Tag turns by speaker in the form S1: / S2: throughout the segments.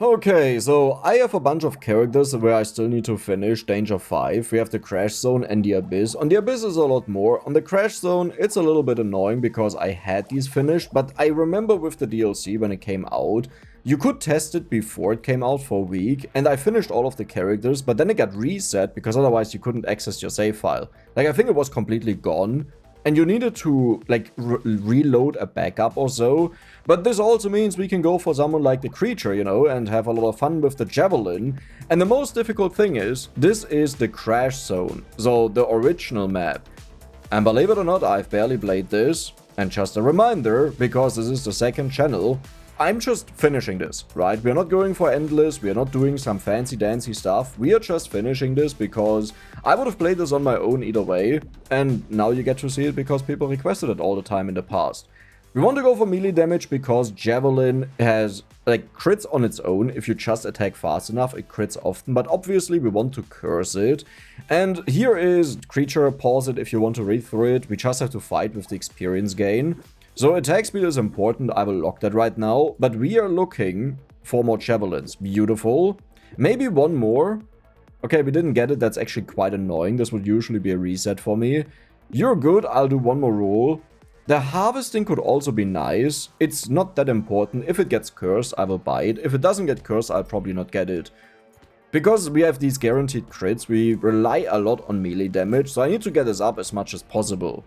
S1: Okay, so I have a bunch of characters where I still need to finish Danger 5. We have the Crash Zone and the Abyss. On the Abyss is a lot more. On the Crash Zone, it's a little bit annoying because I had these finished, but I remember with the DLC when it came out, you could test it before it came out for a week, and I finished all of the characters, but then it got reset because otherwise you couldn't access your save file. Like, I think it was completely gone. And you needed to, like, reload a backup or so. But this also means we can go for someone like the Creature, you know, and have a lot of fun with the Javelin. And the most difficult thing is, this is the Crash Zone, so the original map. And believe it or not, I've barely played this. And just a reminder, because this is the second channel, I'm just finishing this, right? We're not going for endless, we're not doing some fancy dancy stuff, we are just finishing this because I would have played this on my own either way, and now you get to see it because people requested it all the time in the past. We want to go for melee damage because Javelin has, like, crits on its own. If you just attack fast enough, it crits often, but obviously we want to curse it. And here is Creature, pause it if you want to read through it, we just have to fight with the experience gain. So attack speed is important, I will lock that right now, but we are looking for more Javelins. Beautiful. Maybe one more. Okay, we didn't get it, that's actually quite annoying, this would usually be a reset for me. You're good, I'll do one more roll. The harvesting could also be nice, it's not that important, if it gets cursed I will buy it, if it doesn't get cursed I'll probably not get it. Because we have these guaranteed crits, we rely a lot on melee damage, so I need to get this up as much as possible.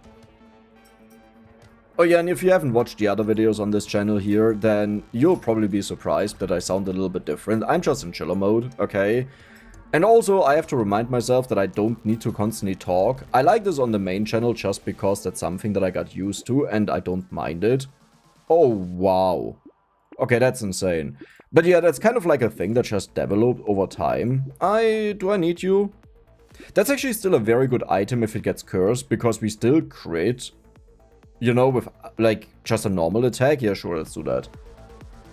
S1: Oh yeah, and if you haven't watched the other videos on this channel here, then you'll probably be surprised that I sound a little bit different. I'm just in chiller mode, okay? And also, I have to remind myself that I don't need to constantly talk. I like this on the main channel just because that's something that I got used to and I don't mind it. Oh, wow. Okay, that's insane. But yeah, that's kind of like a thing that just developed over time. Do I need you? That's actually still a very good item if it gets cursed, because we still crit. You know, with, like, just a normal attack? Yeah, sure, let's do that.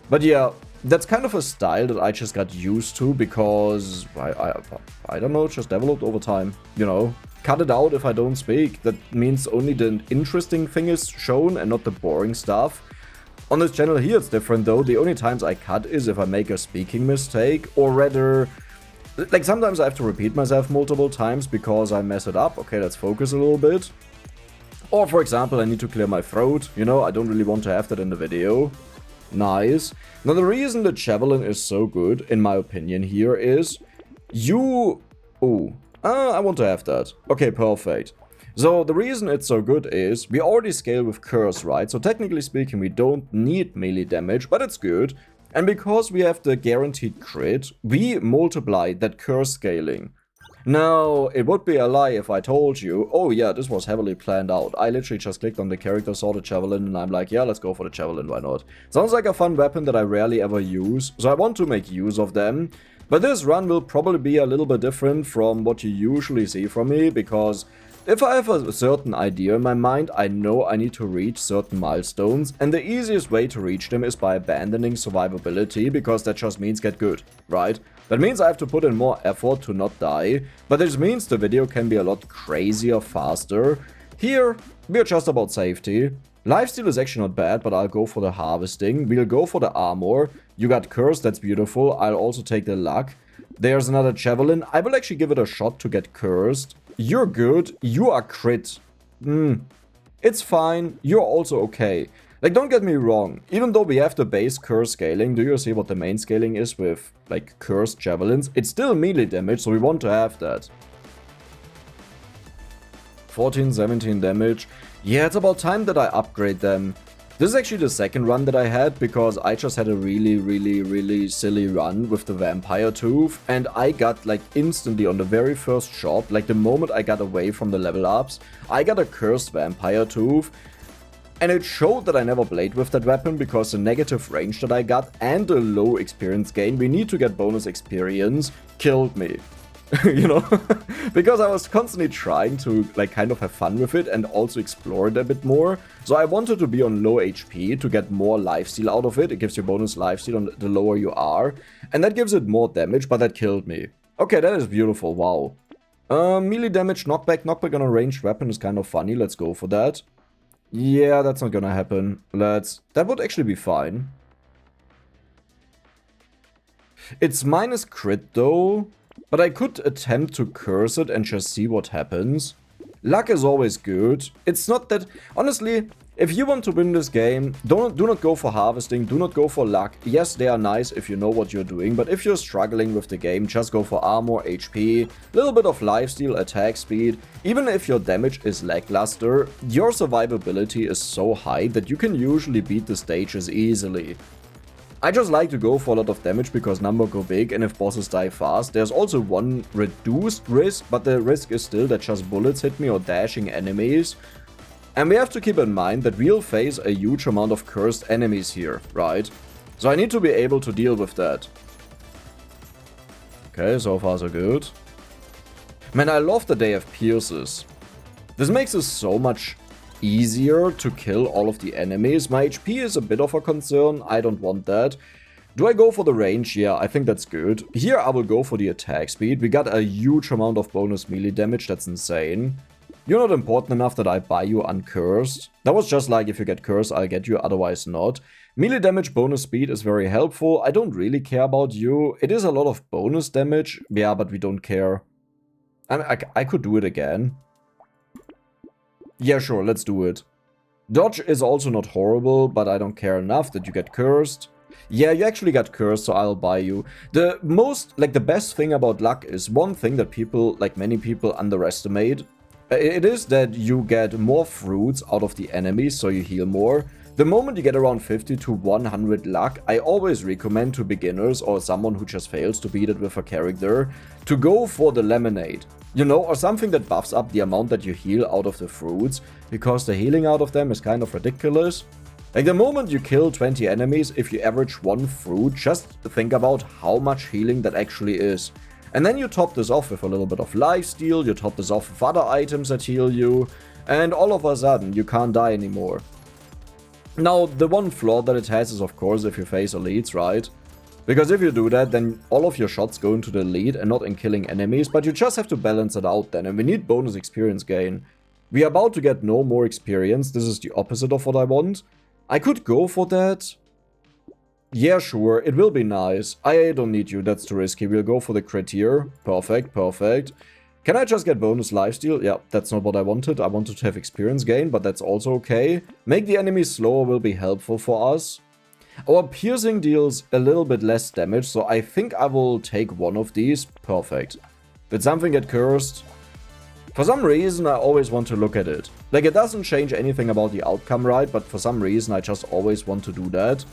S1: But yeah, that's kind of a style that I just got used to because, I don't know, just developed over time, you know. Cut it out if I don't speak. That means only the interesting thing is shown and not the boring stuff. On this channel here it's different though. The only times I cut is if I make a speaking mistake, or rather, like, sometimes I have to repeat myself multiple times because I mess it up. Okay, let's focus a little bit. Or, for example, I need to clear my throat, you know, I don't really want to have that in the video. Nice. Now, the reason the Javelin is so good, in my opinion here, is you... Oh, I want to have that. Okay, perfect. So, the reason it's so good is, we already scale with Curse, right? So, technically speaking, we don't need melee damage, but it's good. And because we have the guaranteed crit, we multiply that Curse scaling. Now, it would be a lie if I told you, oh yeah, this was heavily planned out. I literally just clicked on the character, saw the Javelin, and I'm like, yeah, let's go for the Javelin, why not? Sounds like a fun weapon that I rarely ever use, so I want to make use of them. But this run will probably be a little bit different from what you usually see from me, because if I have a certain idea in my mind, I know I need to reach certain milestones, and the easiest way to reach them is by abandoning survivability, because that just means get good, right? That means I have to put in more effort to not die, but this means the video can be a lot crazier faster. Here, we're just about safety. Lifesteal is actually not bad, but I'll go for the harvesting. We'll go for the armor. You got cursed, that's beautiful. I'll also take the luck. There's another Javelin. I will actually give it a shot to get cursed. You're good. You are crit. It's fine. You're also okay. Like, don't get me wrong, even though we have the base curse scaling, do you see what the main scaling is with, like, cursed javelins? It's still melee damage, so we want to have that. 14, 17 damage. Yeah, it's about time that I upgrade them. This is actually the second run that I had, because I just had a really silly run with the Vampire Tooth, and I got, like, instantly on the very first shot, like the moment I got away from the level ups, I got a cursed Vampire Tooth. And it showed that I never played with that weapon because the negative range that I got and the low experience gain, we need to get bonus experience, killed me. You know? Because I was constantly trying to, like, kind of have fun with it and also explore it a bit more. So I wanted to be on low HP to get more lifesteal out of it. It gives you bonus lifesteal on the lower you are. And that gives it more damage, but that killed me. Okay, that is beautiful, wow. Melee damage, knockback. Knockback on a ranged weapon is kind of funny, let's go for that. Yeah, that's not gonna happen. That would actually be fine. It's minus crit though, but I could attempt to curse it and just see what happens. Luck is always good. It's not that... Honestly, if you want to win this game, do not go for harvesting, do not go for luck. Yes, they are nice if you know what you're doing, but if you're struggling with the game, just go for armor, HP, little bit of lifesteal, attack speed. Even if your damage is lackluster, your survivability is so high that you can usually beat the stages easily. I just like to go for a lot of damage because numbers go big and if bosses die fast. There's also one reduced risk, but the risk is still that just bullets hit me or dashing enemies. And we have to keep in mind that we'll face a huge amount of cursed enemies here, right? So I need to be able to deal with that. Okay, so far so good. Man, I love that they have pierces. This makes it so much easier to kill all of the enemies. My HP is a bit of a concern. I don't want that. Do I go for the range? Yeah, I think that's good. Here I will go for the attack speed. We got a huge amount of bonus melee damage. That's insane. You're not important enough that I buy you uncursed. That was just like if you get cursed, I'll get you, otherwise not. Melee damage bonus speed is very helpful. I don't really care about you. It is a lot of bonus damage. Yeah, but we don't care. I could do it again. Yeah, sure, let's do it. Dodge is also not horrible, but I don't care enough that you get cursed. Yeah, you actually got cursed, so I'll buy you. The best thing about luck is one thing that people, like many people, underestimate. It is that you get more fruits out of the enemies, so you heal more. The moment you get around 50 to 100 luck, I always recommend to beginners or someone who just fails to beat it with a character to go for the lemonade. You know, or something that buffs up the amount that you heal out of the fruits, because the healing out of them is kind of ridiculous. Like the moment you kill 20 enemies, if you average one fruit, just think about how much healing that actually is. And then you top this off with a little bit of lifesteal, you top this off with other items that heal you, and all of a sudden you can't die anymore. Now, the one flaw that it has is of course if you face elites, right? Because if you do that, then all of your shots go into the lead and not in killing enemies, but you just have to balance it out then, and we need bonus experience gain. We are about to get no more experience, this is the opposite of what I want. I could go for that. Yeah, sure, it will be nice. I don't need you, that's too risky, we'll go for the crit here. Perfect, perfect. Can I just get bonus lifesteal? Yeah, that's not what I wanted. I wanted to have experience gain, but that's also okay. Make the enemies slower will be helpful for us. Our piercing deals a little bit less damage, so I think I will take one of these. Perfect. Did something get cursed? For some reason, I always want to look at it. Like, it doesn't change anything about the outcome, right? But for some reason, I just always want to do that.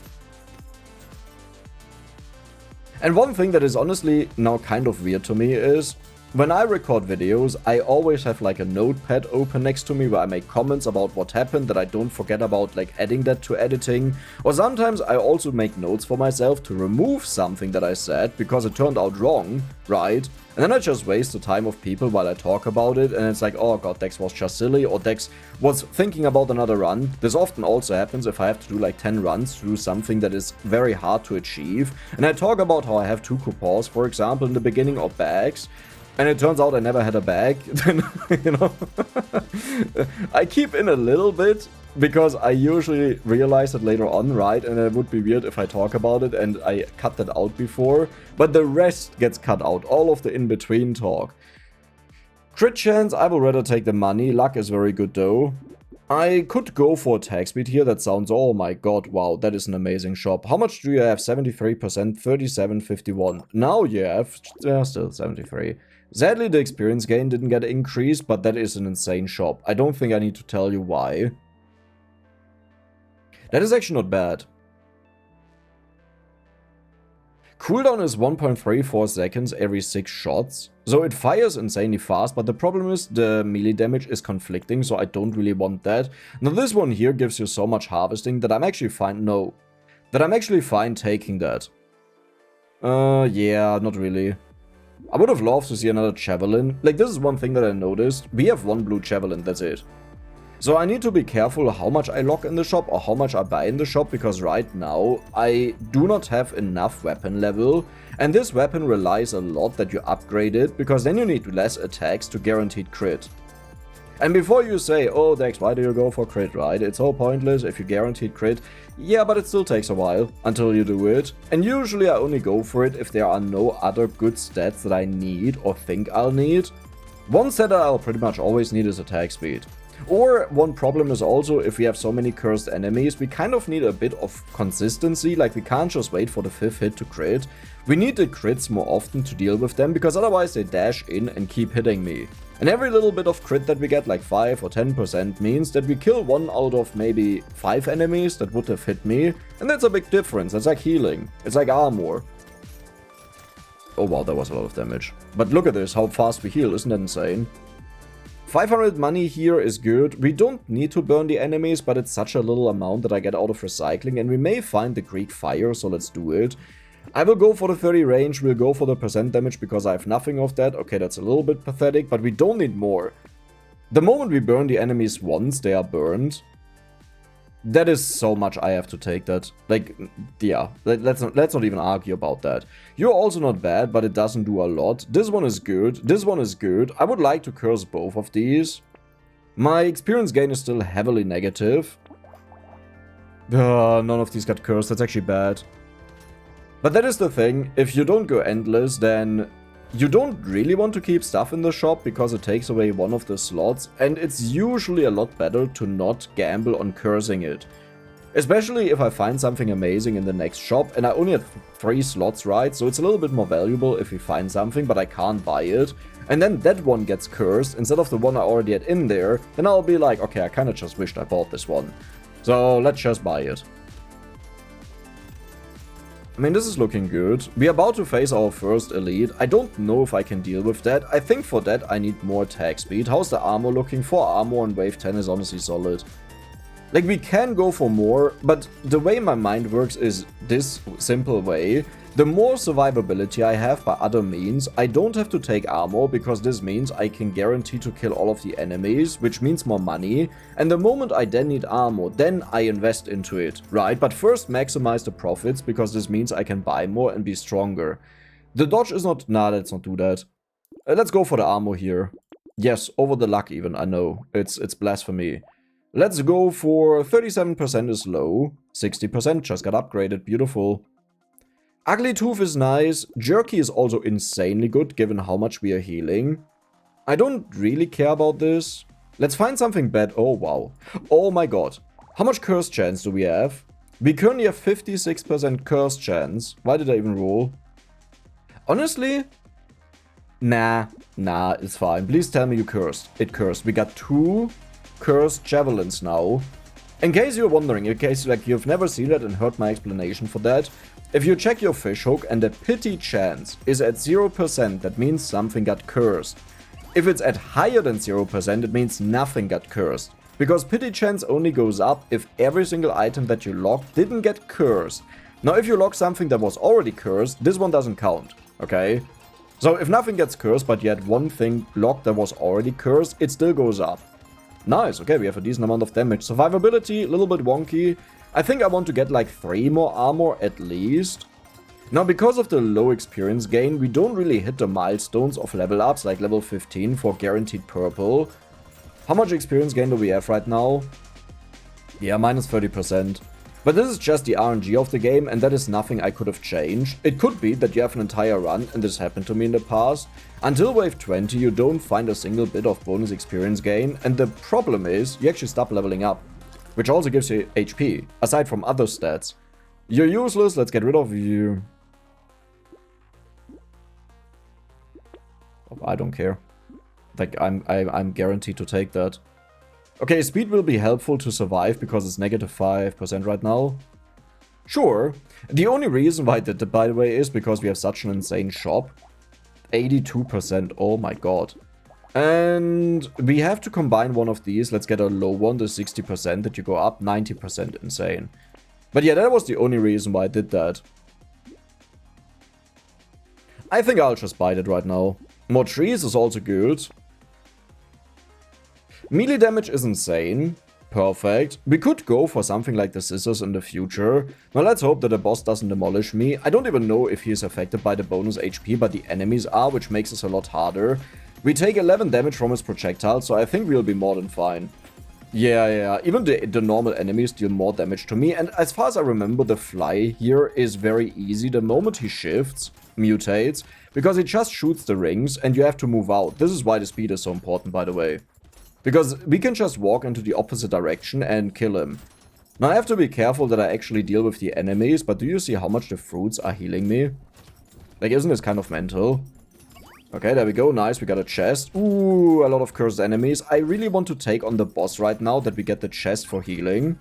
S1: And one thing that is honestly now kind of weird to me is, when I record videos, I always have like a notepad open next to me where I make comments about what happened, that I don't forget about like adding that to editing. Or sometimes I also make notes for myself to remove something that I said because it turned out wrong, right? And then I just waste the time of people while I talk about it, and it's like, oh god, Dex was just silly, or Dex was thinking about another run. This often also happens if I have to do like 10 runs to do something that is very hard to achieve. And I talk about how I have 2 coupons, for example, in the beginning, or bags. And it turns out I never had a bag, then, you know, I keep in a little bit, because I usually realize it later on, right, and it would be weird if I talk about it and I cut that out before, but the rest gets cut out, all of the in-between talk. Crit chance, I would rather take the money, luck is very good though. I could go for attack speed here, that sounds, oh my god, wow, that is an amazing shop. How much do you have? 73%, 37.51. Now you have, still 73. Sadly, the experience gain didn't get increased, but that is an insane shop. I don't think I need to tell you why. That is actually not bad. Cooldown is 1.34 seconds every 6 shots. So it fires insanely fast, but the problem is the melee damage is conflicting, so I don't really want that. Now this one here gives you so much harvesting that I'm actually fine, that I'm actually fine taking that. Yeah, not really. I would have loved to see another Javelin. Like, this is one thing that I noticed. We have 1 blue Javelin, that's it. So I need to be careful how much I lock in the shop or how much I buy in the shop, because right now I do not have enough weapon level. And this weapon relies a lot that you upgrade it, because then you need less attacks to guaranteed crit. And before you say, oh Dex, why do you go for crit, right? It's all pointless if you guaranteed crit. Yeah, but it still takes a while until you do it. And usually I only go for it if there are no other good stats that I need or think I'll need. One stat that I'll pretty much always need is attack speed. Or one problem is also if we have so many cursed enemies, we kind of need a bit of consistency, like we can't just wait for the 5th hit to crit. We need the crits more often to deal with them, because otherwise they dash in and keep hitting me. And every little bit of crit that we get, like 5 or 10%, means that we kill 1 out of maybe 5 enemies that would have hit me, and that's a big difference. It's like healing. It's like armor. Oh wow, that was a lot of damage. But look at this, how fast we heal, isn't that insane? 500 money here is good. We don't need to burn the enemies, but it's such a little amount that I get out of recycling, and we may find the Greek fire, so let's do it. I will go for the 30 range, we'll go for the percent damage because I have nothing of that. Okay, that's a little bit pathetic, but we don't need more. The moment we burn the enemies once, they are burned. That is so much I have to take that. Like, yeah, let's not even argue about that. You're also not bad, but it doesn't do a lot. This one is good, this one is good. I would like to curse both of these. My experience gain is still heavily negative. None of these got cursed, that's actually bad. But that is the thing, if you don't go endless, then you don't really want to keep stuff in the shop because it takes away one of the slots, and it's usually a lot better to not gamble on cursing it. Especially if I find something amazing in the next shop, and I only had 3 slots, right? So it's a little bit more valuable if we find something, but I can't buy it. And then that one gets cursed instead of the one I already had in there, then I'll be like, okay, I kinda just wished I bought this one. So let's just buy it. I mean, this is looking good. We're about to face our first elite. I don't know if I can deal with that. I think for that I need more attack speed. How's the armor looking? 4 armor on wave 10 is honestly solid. Like, we can go for more, but the way my mind works is this simple way. The more survivability I have by other means, I don't have to take armor, because this means I can guarantee to kill all of the enemies, which means more money. And the moment I then need armor, then I invest into it, right? But first maximize the profits, because this means I can buy more and be stronger. The dodge is not... Nah, let's not do that. Let's go for the armor here. Yes, over the luck even, I know. It's blasphemy. Let's go for 37% is low. 60% just got upgraded, beautiful. Ugly Tooth is nice. Jerky is also insanely good given how much we are healing. I don't really care about this. Let's find something bad. Oh, wow. Oh my god. How much curse chance do we have? We currently have 56% curse chance. Why did I even roll? Honestly? Nah, it's fine. Please tell me you cursed. It cursed. We got 2 cursed Javelins now. In case you're wondering, in case like you've never seen that and heard my explanation for that, if you check your fishhook and the pity chance is at 0%, that means something got cursed. If it's at higher than 0%, it means nothing got cursed. Because pity chance only goes up if every single item that you locked didn't get cursed. Now if you lock something that was already cursed, this one doesn't count, okay? So if nothing gets cursed but you had one thing locked that was already cursed, it still goes up. Nice, okay, we have a decent amount of damage. Survivability, a little bit wonky. I think I want to get like 3 more armor at least. Now, because of the low experience gain, we don't really hit the milestones of level ups like level 15 for guaranteed purple. How much experience gain do we have right now? Yeah, minus 30%. But this is just the RNG of the game, and that is nothing I could have changed. It could be that you have an entire run, and this happened to me in the past. Until wave 20, you don't find a single bit of bonus experience gain, and the problem is, you actually stop leveling up. Which also gives you HP, aside from other stats. You're useless, let's get rid of you. I don't care. Like, I'm guaranteed to take that. Okay, speed will be helpful to survive because it's negative 5% right now. Sure. The only reason why I did that, by the way, is because we have such an insane shop. 82%, oh my god. And we have to combine one of these. Let's get a low one, the 60% that you go up, 90% insane. But yeah, that was the only reason why I did that. I think I'll just buy that right now. More trees is also good. Melee damage is insane. Perfect. We could go for something like the scissors in the future. Now let's hope that the boss doesn't demolish me. I don't even know if he is affected by the bonus HP, but the enemies are, which makes this a lot harder. We take 11 damage from his projectile, so I think we'll be more than fine. Yeah. Even the normal enemies deal more damage to me. And as far as I remember, the fly here is very easy. The moment he shifts, mutates, because he just shoots the rings and you have to move out. This is why the speed is so important, by the way. Because we can just walk into the opposite direction and kill him. Now I have to be careful that I actually deal with the enemies, but do you see how much the fruits are healing me? Like, isn't this kind of mental? Okay, there we go. Nice, we got a chest. Ooh, a lot of cursed enemies. I really want to take on the boss right now that we get the chest for healing.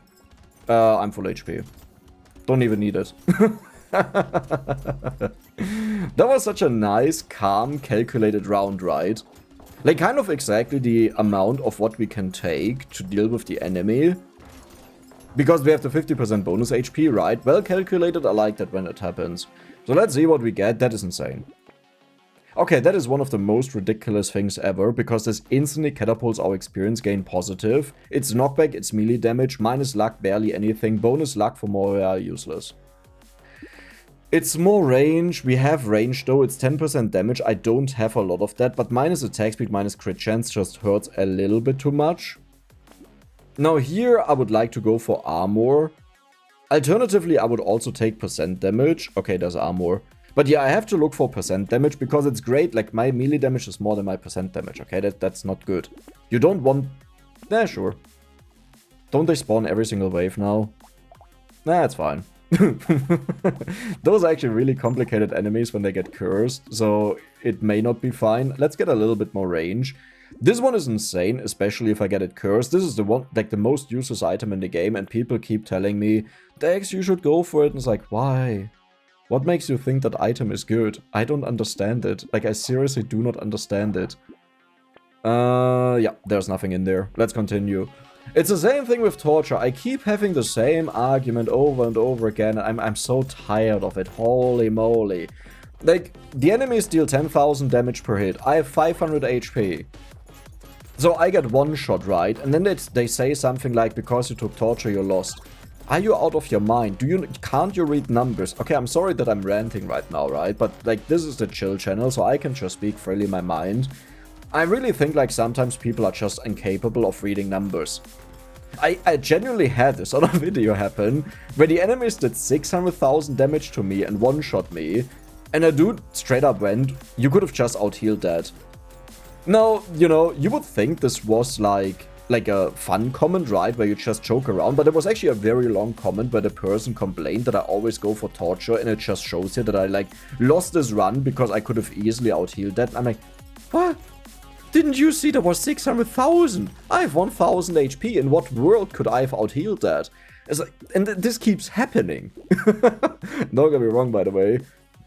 S1: I'm full HP. Don't even need it. That was such a nice, calm, calculated round, right? Like, kind of exactly the amount of what we can take to deal with the enemy. Because we have the 50% bonus HP, right? Well calculated, I like that when it happens. So let's see what we get. That is insane. Okay, that is one of the most ridiculous things ever, because this instantly catapults our experience gain positive. It's knockback, it's melee damage, minus luck, barely anything, bonus luck for more useless. It's more range, we have range though, it's 10% damage, I don't have a lot of that, but minus attack speed, minus crit chance just hurts a little bit too much. Now here I would like to go for armor. Alternatively, I would also take percent damage. Okay, there's armor. But yeah, I have to look for percent damage because it's great. Like, my melee damage is more than my percent damage. Okay, that's not good. You don't want... Nah, sure. Don't they spawn every single wave now? Nah, it's fine. Those are actually really complicated enemies when they get cursed, so it may not be fine. Let's get a little bit more range. This one is insane, especially if I get it cursed. This is the one, like, the most useless item in the game, and people keep telling me, Dex, you should go for it. And it's like, why? What makes you think that item is good? I don't understand it. Like, I seriously do not understand it. Yeah, there's nothing in there. Let's continue. It's the same thing with torture. I keep having the same argument over and over again. I'm so tired of it. Holy moly. Like, the enemies deal 10,000 damage per hit. I have 500 HP. So I get one shot, right? And then they say something like, because you took torture, you're lost. Are you out of your mind? Can't you read numbers? Okay, I'm sorry that I'm ranting right now, right? But, like, this is the chill channel, so I can just speak freely my mind. I really think, like, sometimes people are just incapable of reading numbers. I genuinely had this on a video happen, where the enemies did 600,000 damage to me and one-shot me, and a dude straight up went, you could have just out-healed that. Now, you know, you would think this was like a fun comment, right, where you just joke around, but it was actually a very long comment where the person complained that I always go for torture, and it just shows here that I, like, lost this run because I could have easily out-healed that. I'm like, what? Didn't you see there was 600,000? I have 1,000 HP. In what world could I have out-healed that? It's like, and this keeps happening. Don't get me wrong, by the way.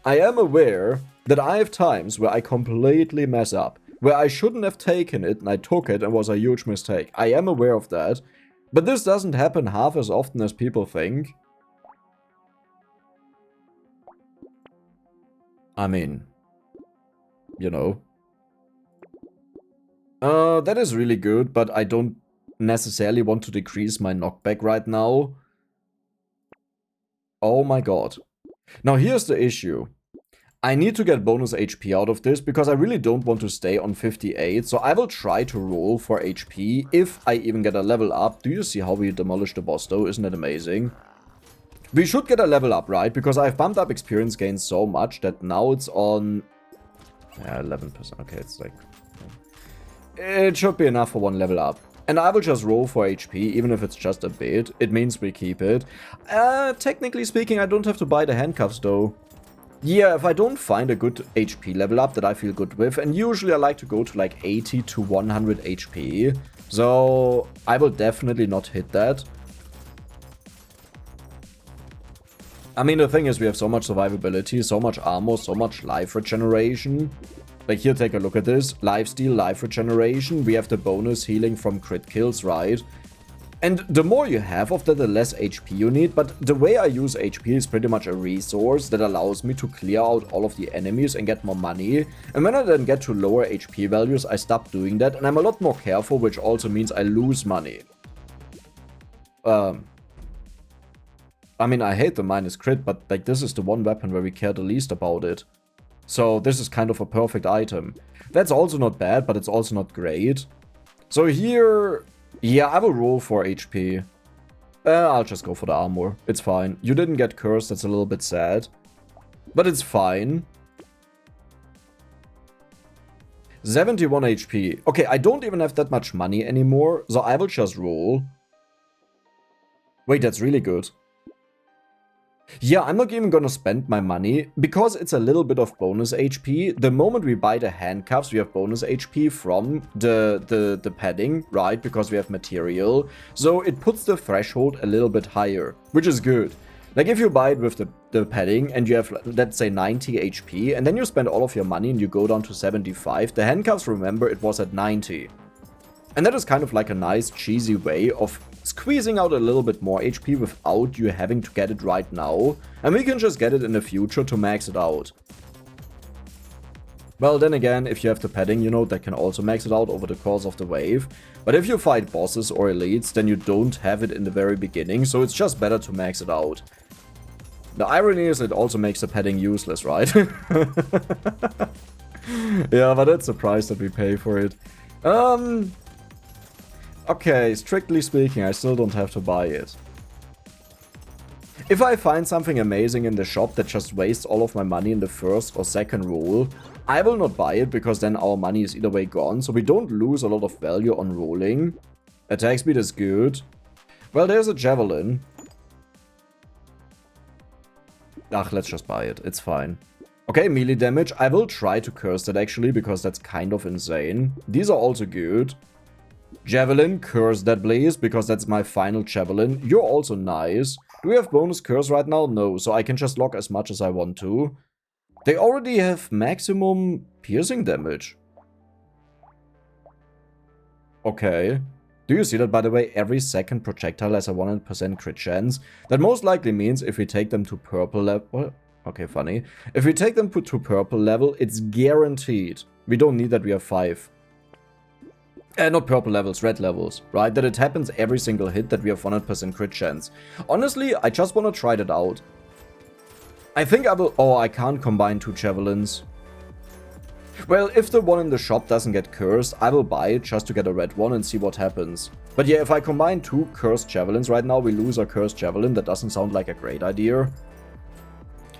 S1: I am aware that I have times where I completely mess up, where I shouldn't have taken it and I took it and was a huge mistake. I am aware of that, but this doesn't happen half as often as people think. I mean, you know. That is really good, but I don't necessarily want to decrease my knockback right now. Oh my god. Now here's the issue. I need to get bonus HP out of this because I really don't want to stay on 58, so I will try to roll for HP if I even get a level up. Do you see how we demolished the boss though? Isn't that amazing? We should get a level up, right? Because I've bumped up experience gain so much that now it's on... Yeah, 11%. Okay, it's like... It should be enough for one level up. And I will just roll for HP, even if it's just a bit. It means we keep it. Technically speaking, I don't have to buy the handcuffs though. Yeah, if I don't find a good HP level up that I feel good with, and usually I like to go to like 80 to 100 HP. So I will definitely not hit that. I mean, the thing is, we have so much survivability, so much armor, so much life regeneration. Like, here, take a look at this. Lifesteal, life regeneration. We have the bonus healing from crit kills, right? And the more you have of that, the less HP you need. But the way I use HP is pretty much a resource that allows me to clear out all of the enemies and get more money. And when I then get to lower HP values, I stop doing that. And I'm a lot more careful, which also means I lose money. I mean, I hate the minus crit, but, like, this is the one weapon where we care the least about it. So this is kind of a perfect item. That's also not bad, but it's also not great. So here, yeah, I will roll for HP. I'll just go for the armor. It's fine. You didn't get cursed, that's a little bit sad. But it's fine. 71 HP. Okay, I don't even have that much money anymore, so I will just roll. Wait, that's really good. Yeah, I'm not even gonna spend my money, because it's a little bit of bonus HP. The moment we buy the handcuffs, we have bonus HP from the padding, right? Because we have material. So it puts the threshold a little bit higher, which is good. Like if you buy it with the padding and you have, let's say, 90 HP, and then you spend all of your money and you go down to 75, the handcuffs, remember, it was at 90. And that is kind of like a nice cheesy way of squeezing out a little bit more HP without you having to get it right now. And we can just get it in the future to max it out. Well, then again, if you have the padding, you know, that can also max it out over the course of the wave. But if you fight bosses or elites, then you don't have it in the very beginning, so it's just better to max it out. The irony is it also makes the padding useless, right? Yeah, but that's the price that we pay for it. Okay, strictly speaking, I still don't have to buy it. If I find something amazing in the shop that just wastes all of my money in the first or second roll, I will not buy it, because then our money is either way gone, so we don't lose a lot of value on rolling. Attack speed is good. Well, there's a Javelin. Ugh, let's just buy it. It's fine. Okay, melee damage. I will try to curse that actually, because that's kind of insane. These are also good. Javelin, curse that please, because that's my final Javelin. You're also nice. Do we have bonus curse right now? No, so I can just lock as much as I want to. They already have maximum piercing damage. Okay. Do you see that, by the way? Every second projectile has a 100% crit chance. That most likely means if we take them to purple level... Okay, funny. If we take them to purple level, it's guaranteed. We don't need that, we have 5. Not purple levels, red levels, right? That it happens every single hit that we have 100% crit chance. Honestly, I just want to try that out. I think I will... Oh, I can't combine 2 Javelins. Well, if the one in the shop doesn't get cursed, I will buy it just to get a red one and see what happens. But yeah, if I combine 2 cursed Javelins right now, we lose our cursed Javelin. That doesn't sound like a great idea.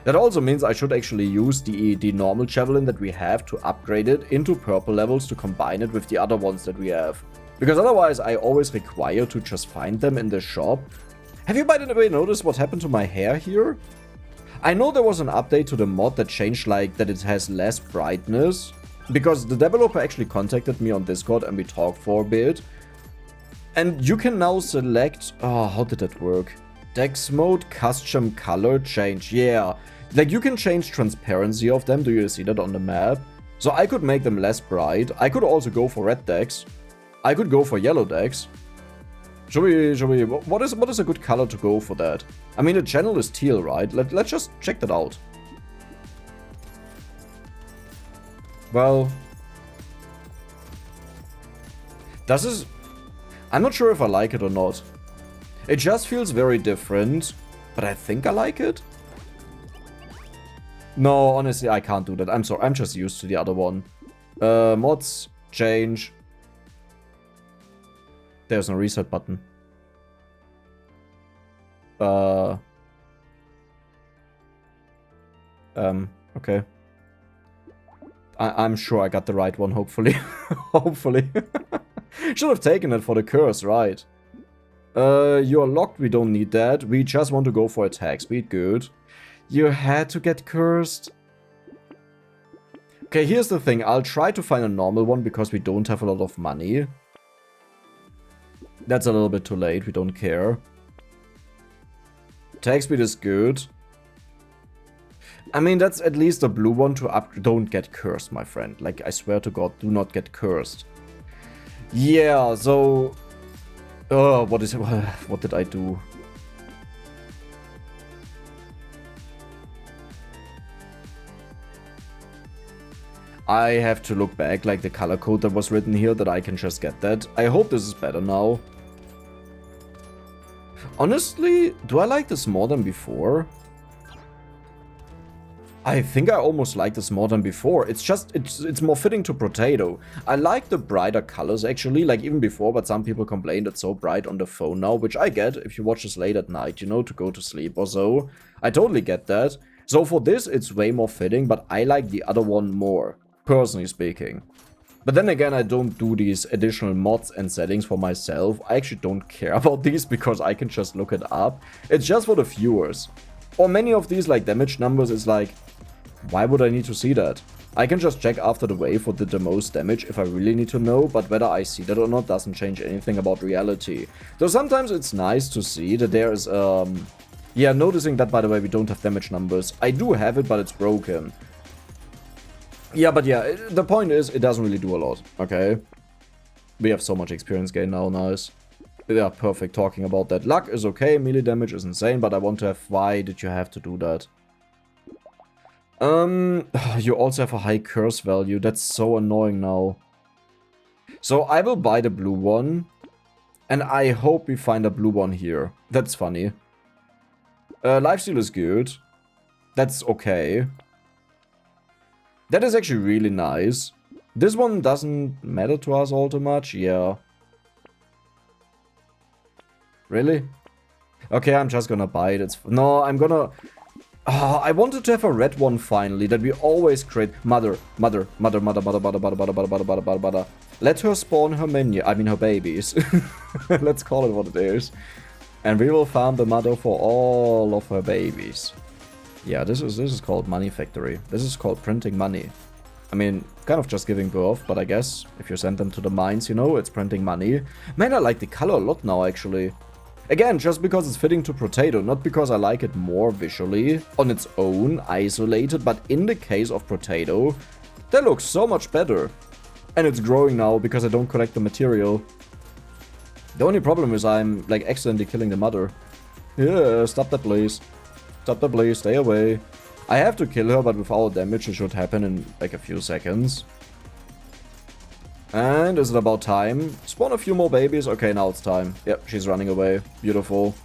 S1: That also means I should actually use the normal Javelin that we have to upgrade it into purple levels to combine it with the other ones that we have. Because otherwise I always require to just find them in the shop. Have you by the way noticed what happened to my hair here? I know there was an update to the mod that changed, like, that it has less brightness. Because the developer actually contacted me on Discord and we talked for a bit. And you can now select... Oh, how did that work? Dex mode, custom color change. Yeah. Like, you can change transparency of them. Do you see that on the map? So I could make them less bright. I could also go for red decks. I could go for yellow decks. Should we, what is a good color to go for that? I mean, the channel is teal, right? Let's just check that out. Well, I'm not sure if I like it or not. It just feels very different, but I think I like it. No, honestly, I can't do that. I'm sorry, I'm just used to the other one. Mods, change. There's no reset button. Okay. I'm sure I got the right one, hopefully. Hopefully. Should have taken it for the curse, right? You're locked, we don't need that. We just want to go for attack speed, good. You had to get cursed. Okay, here's the thing. I'll try to find a normal one because we don't have a lot of money. That's a little bit too late, we don't care. Attack speed is good. I mean, that's at least a blue one to up. Don't get cursed, my friend. Like, I swear to God, do not get cursed. Yeah, so... what did I do? I have to look back, like the color code that was written here, that I can just get that. I hope this is better now. Honestly, do I like this more than before? I think I almost like this more than before. It's just, it's more fitting to Brotato. I like the brighter colors actually, like even before, but some people complained it's so bright on the phone now, which I get if you watch this late at night, you know, to go to sleep or so. I totally get that. So for this, it's way more fitting, but I like the other one more, personally speaking. But then again, I don't do these additional mods and settings for myself. I actually don't care about these because I can just look it up. It's just for the viewers. Or many of these like damage numbers is like, why would I need to see that? I can just check after the wave what did the most damage if I really need to know, but whether I see that or not doesn't change anything about reality. Though sometimes it's nice to see that there is, yeah, noticing that, by the way, we don't have damage numbers. I do have it, but it's broken. Yeah, but yeah, the point is, it doesn't really do a lot, okay? We have so much experience gain now, nice. Yeah, perfect talking about that. Luck is okay, melee damage is insane, but I want to have... Why did you have to do that? You also have a high curse value. That's so annoying now. So I will buy the blue one. And I hope we find a blue one here. That's funny. Lifesteal is good. That's okay. That is actually really nice. This one doesn't matter to us all too much. Yeah. Really? Okay, I'm just gonna buy it. No, I'm gonna... Oh, I wanted to have a red one finally, that we always create. Mother. Let her spawn her minion, I mean her babies. Let's call it what it is. And we will farm the mother for all of her babies. Yeah, this is called Money Factory. This is called printing money. I mean, kind of just giving birth, but I guess if you send them to the mines, you know, it's printing money. Man, I like the color a lot now, actually. Again, just because it's fitting to Brotato, not because I like it more visually, on its own, isolated, but in the case of Brotato, that looks so much better. And it's growing now because I don't collect the material. The only problem is I'm, like, accidentally killing the mother. Yeah, stop that please. Stop that please, stay away. I have to kill her, but without damage it should happen in, like, a few seconds. And is it about time? Spawn a few more babies? Okay, now it's time. Yep, she's running away. Beautiful.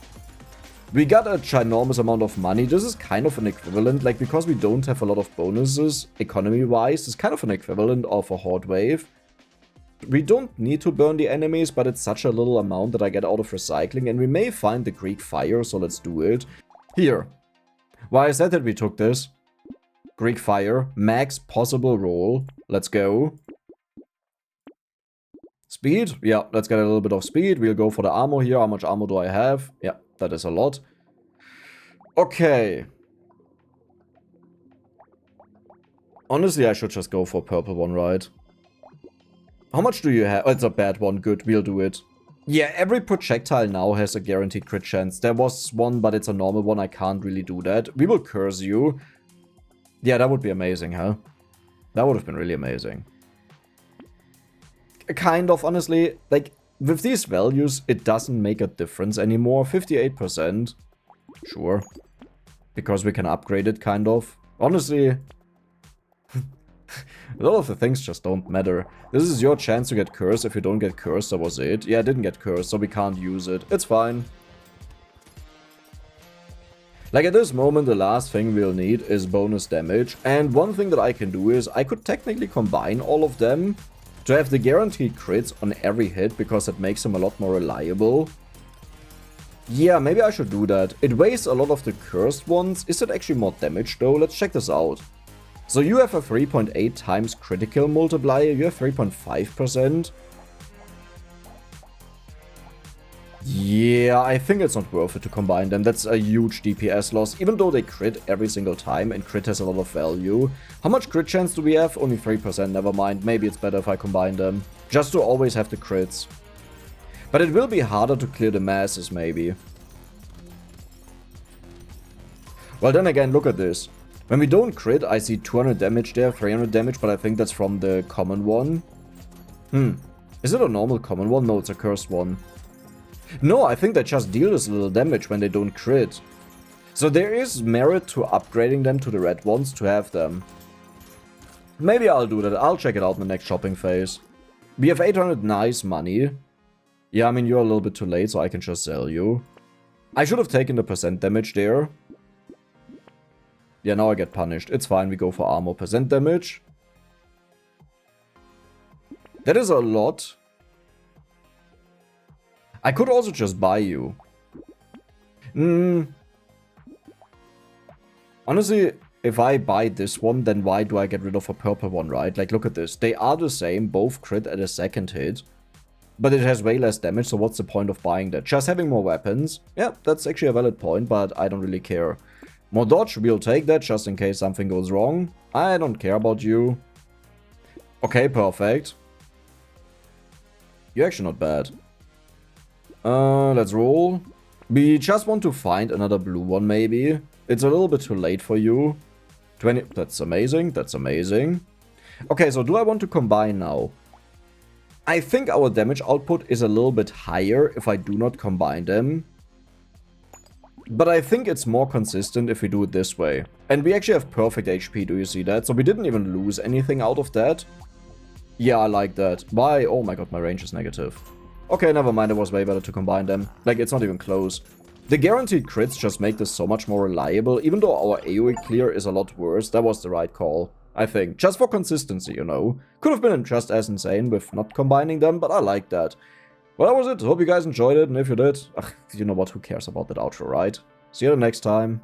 S1: We got a ginormous amount of money. This is kind of an equivalent, like, because we don't have a lot of bonuses, economy-wise, it's kind of an equivalent of a Horde Wave. We don't need to burn the enemies, but it's such a little amount that I get out of recycling, and we may find the Greek Fire, so let's do it. Here. Why is that we took this? Greek Fire, max possible roll. Let's go. Speed? Yeah, let's get a little bit of speed. We'll go for the armor here. How much armor do I have? Yeah, that is a lot. Okay. Honestly, I should just go for purple one, right? How much do you have? Oh, it's a bad one. Good, we'll do it. Yeah, every projectile now has a guaranteed crit chance. There was one, but it's a normal one. I can't really do that. We will curse you. Yeah, that would be amazing, huh? That would have been really amazing. Kind of, honestly, like, with these values, it doesn't make a difference anymore. 58%. Sure. Because we can upgrade it, kind of. Honestly, a lot of the things just don't matter. This is your chance to get cursed. If you don't get cursed, that was it. Yeah, I didn't get cursed, so we can't use it. It's fine. Like, at this moment, the last thing we'll need is bonus damage. And one thing that I can do is, I could technically combine all of them to have the guaranteed crits on every hit, because it makes them a lot more reliable. Yeah, maybe I should do that. It wastes a lot of the cursed ones. Is it actually more damage though? Let's check this out. So you have a 3.8 times critical multiplier, you have 3.5%. Yeah, I think it's not worth it to combine them. That's a huge DPS loss, even though they crit every single time, and crit has a lot of value. How much crit chance do we have? Only 3%, never mind. Maybe it's better if I combine them, just to always have the crits. But it will be harder to clear the masses, maybe. Well, then again, look at this. When we don't crit, I see 200 damage there, 300 damage, but I think that's from the common one. Is it a normal common one? No, it's a cursed one. No, I think they just deal this little damage when they don't crit. So there is merit to upgrading them to the red ones to have them. Maybe I'll do that. I'll check it out in the next shopping phase. We have 800 nice money. Yeah, I mean, you're a little bit too late, so I can just sell you. I should have taken the percent damage there. Yeah, now I get punished. It's fine, we go for armor percent damage. That is a lot. I could also just buy you. Honestly, if I buy this one, then why do I get rid of a purple one, right? Like, look at this. They are the same, both crit at a second hit. But it has way less damage, so what's the point of buying that? Just having more weapons? Yeah, that's actually a valid point, but I don't really care. More dodge, we'll take that, just in case something goes wrong. I don't care about you. Okay, perfect. You're actually not bad. Let's roll. We just want to find another blue one, maybe. It's a little bit too late for you. 20, that's amazing, that's amazing. Okay, so do I want to combine now? I think our damage output is a little bit higher if I do not combine them. But I think it's more consistent if we do it this way. And we actually have perfect HP, do you see that? So we didn't even lose anything out of that. Yeah, I like that. Why? Oh my god, my range is negative. Okay, never mind, it was way better to combine them. Like, it's not even close. The guaranteed crits just make this so much more reliable. Even though our AoE clear is a lot worse, that was the right call, I think. Just for consistency, you know. Could have been just as insane with not combining them, but I like that. Well, that was it. Hope you guys enjoyed it, and if you did, you know what, who cares about that outro, right? See you next time.